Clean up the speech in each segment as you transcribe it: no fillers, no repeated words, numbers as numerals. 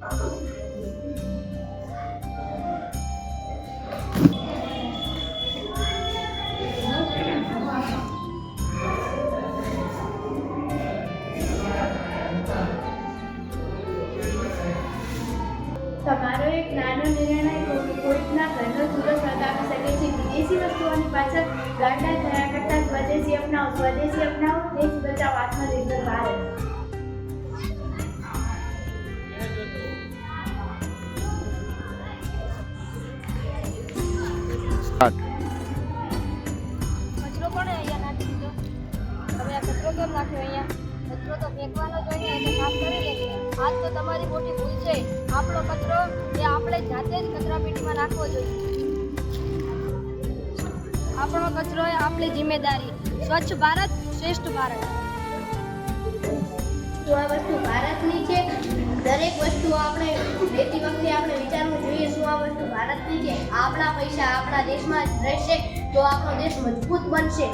તમારો એક નાનો નિર્ણય કોઈકના ઘરનો ચૂલો સળગાવી શકે છે. વિદેશી વસ્તુઓની પાછળ ગાંડા થયા કરતાં સ્વદેશી અપનાવો. દેશ બચાવો, આત્મનિર્ભર ભારત. કચરો કોણે અહીંયા નાખી દીધો? હવે આ કચરો કેમ નાખ્યો અહીંયા? કચરો તો ફેંકવાનો જ હોય ને, એટલે સાફ કરી લેજે. આજ તો તમારી મોટી ભૂલ છે. આપણો કચરો એ આપણે જાતે જ કચરાપેટીમાં નાખવો જોઈએ. આપણો કચરો એ આપણી જિમ્મેદારી. સ્વચ્છ ભારત, શ્રેષ્ઠ ભારત. તો આ વસ્તુ ભારતની છે. દરેક વસ્તુ આપણે લેતી વખતે આપણે વિચારવું જોઈએ શું આ વસ્તુ ભારતની છે. આપણા પૈસા આપણા દેશમાં જ રહેશે તો આપણો દેશ મજબૂત બનશે.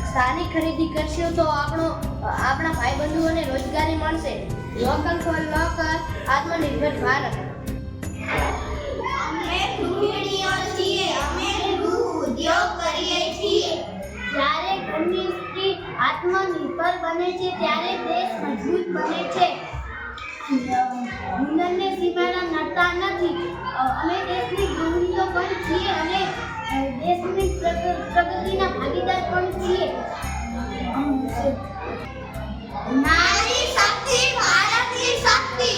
સ્થાનિક ખરીદી કરશે તો આપણા ભાઈબંધુઓને રોજગારી મળશે. લોકલ ફોર લોકલ, આત્મનિર્ભર ભારત. અમે ગૃહિણીઓ છીએ, અમે ગૃહ ઉદ્યોગ કરીએ છીએ. જ્યારે ઘરની સ્ત્રી આત્મનિર્ભર બને છે ત્યારે દેશ મજબૂત બને છે. ઉંદરને સીમાડા નડતા નથી. અમે દેશની ગૃહિણીઓ પણ છીએ અને દેશની પ્રગતિના ભાગીદાર પણ છીએ. નારી શક્તિ ભારતની શક્તિ.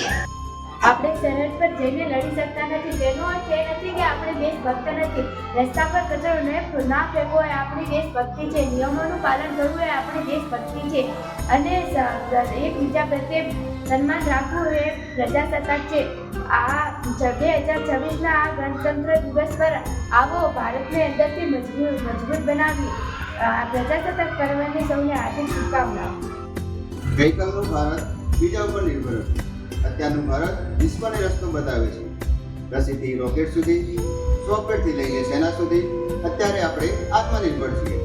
આપણે સરહદ પર જઈને લડી શકતા નથી તેનો અર્થ એ નથી કે આપણે દેશભક્ત નથી. રસ્તા પર કચરો ના ફેંકવો એ આપણી દેશભક્તિ છે. નિયમોનું પાલન કરવું એ આપણી દેશભક્તિ છે. અને એકબીજા પ્રત્યે સન્માન રાખવું એ પ્રજાસત્તાક છે. આ 2026ના આ ગણતંત્ર દિવસ પર આવો ભારતને અંદરથી મજબૂત બનાવી. આ પ્રજાસત્તાક પર્વની સૌને હાર્દિક શુભકામનાઓ. ગઈકાલનું ભારત બીજા ઉપર નિર્ભર હતું. અત્યારનું ભારત વિશ્વને રસ્તો બતાવે છે. રસીથી રોકેટ સુધી, સોફ્ટવેરથી લઈને સેના સુધી અત્યારે આપણે આત્મનિર્ભર છીએ.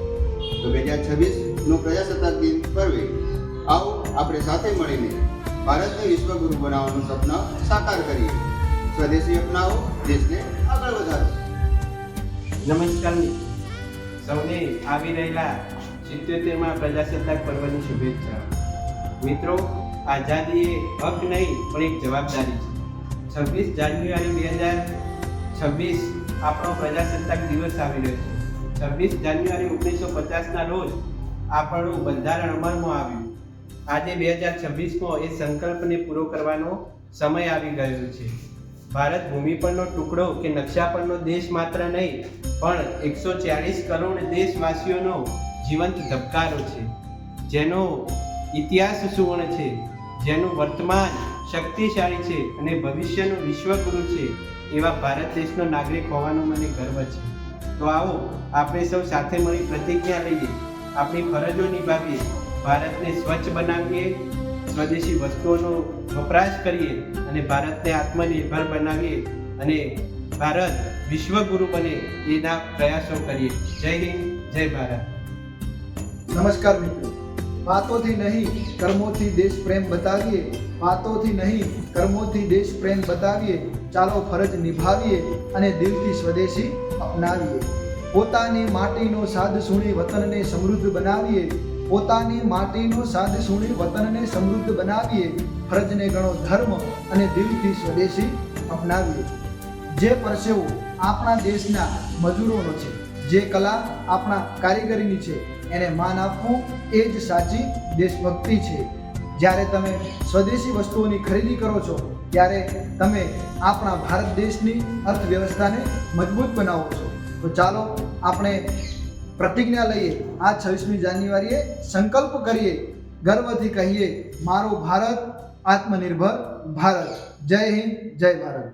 તો 2026નું પ્રજાસત્તાક દિન પર્વે આવો આપણે સાથે મળીને ભારતને વિશ્વગુરુ બનાવવાનું સપના સાકાર કરીએ. સ્વદેશી અપનાવો, દેશને આગળ વધારો. નમસ્કાર સૌને આવી રહેલા 77મા પ્રજાસત્તાક પર્વની શુભેચ્છા. મિત્રો, આઝાદી એ હક નહીં પણ એક જવાબદારી છે. 26 જાન્યુઆરી 2026 આપણો પ્રજાસત્તાક દિવસ આવી રહ્યો છે. 26 જાન્યુઆરી 1950ના રોજ આપણું બંધારણ અમલમાં આવ્યું. આજે 2026માં એ સંકલ્પને પૂરો કરવાનો સમય આવી ગયો છે. ભારત ભૂમિ પરનો ટુકડો કે નકશા પરનો દેશ માત્ર નહીં પણ 140 કરોડ દેશવાસીઓનો જીવંત ધબકારો છે, જેનો ઇતિહાસ સુવર્ણ છે, જેનું વર્તમાન શક્તિશાળી છે અને ભવિષ્યનું વિશ્વગુરુ છે. એવા ભારત દેશનો નાગરિક હોવાનો મને ગર્વ છે. તો આવો આપણે સૌ સાથે મળી પ્રતિજ્ઞા લઈએ, આપણી ફરજો નિભાવીએ, ભારતને સ્વચ્છ બનાવીએ, સ્વદેશી વસ્તુઓનો વપરાશ કરીએ અને ભારતને આત્મનિર્ભર બનાવીએ અને ભારત વિશ્વગુરુ બને એના પ્રયાસો કરીએ. જય હિન્દ, જય ભારત. નમસ્કાર મિત્રો. વાતોથી નહીં કર્મોથી દેશ પ્રેમ બતાવીએ. વાતોથી નહીં કર્મોથી દેશ પ્રેમ બતાવીએ. ચાલો ફરજ નિભાવીએ અને દિલથી સ્વદેશી અપનાવીએ. પોતાની માટીનો સાદ સુણી વતનને સમૃદ્ધ બનાવીએ. પોતાની માટીનો સાદ સુણી વતનને સમૃદ્ધ બનાવીએ. ફરજને ગણો ધર્મ અને દિલથી સ્વદેશી અપનાવીએ. જે પરસેવો આપણા દેશના મજૂરોનો છે, જે કલા આપણા કારીગરીની છે, એને માન આપવું એ જ સાચી દેશભક્તિ છે. જ્યારે તમે સ્વદેશી વસ્તુઓની ખરીદી કરો છો ત્યારે તમે આપણા ભારત દેશની અર્થવ્યવસ્થાને મજબૂત બનાવો છો. તો ચાલો આપણે પ્રતિજ્ઞા લઈએ. આ 26મી જાન્યુઆરીએ સંકલ્પ કરીએ, ગર્વથી કહીએ, મારું ભારત આત્મનિર્ભર ભારત. જય હિન્દ, જય ભારત.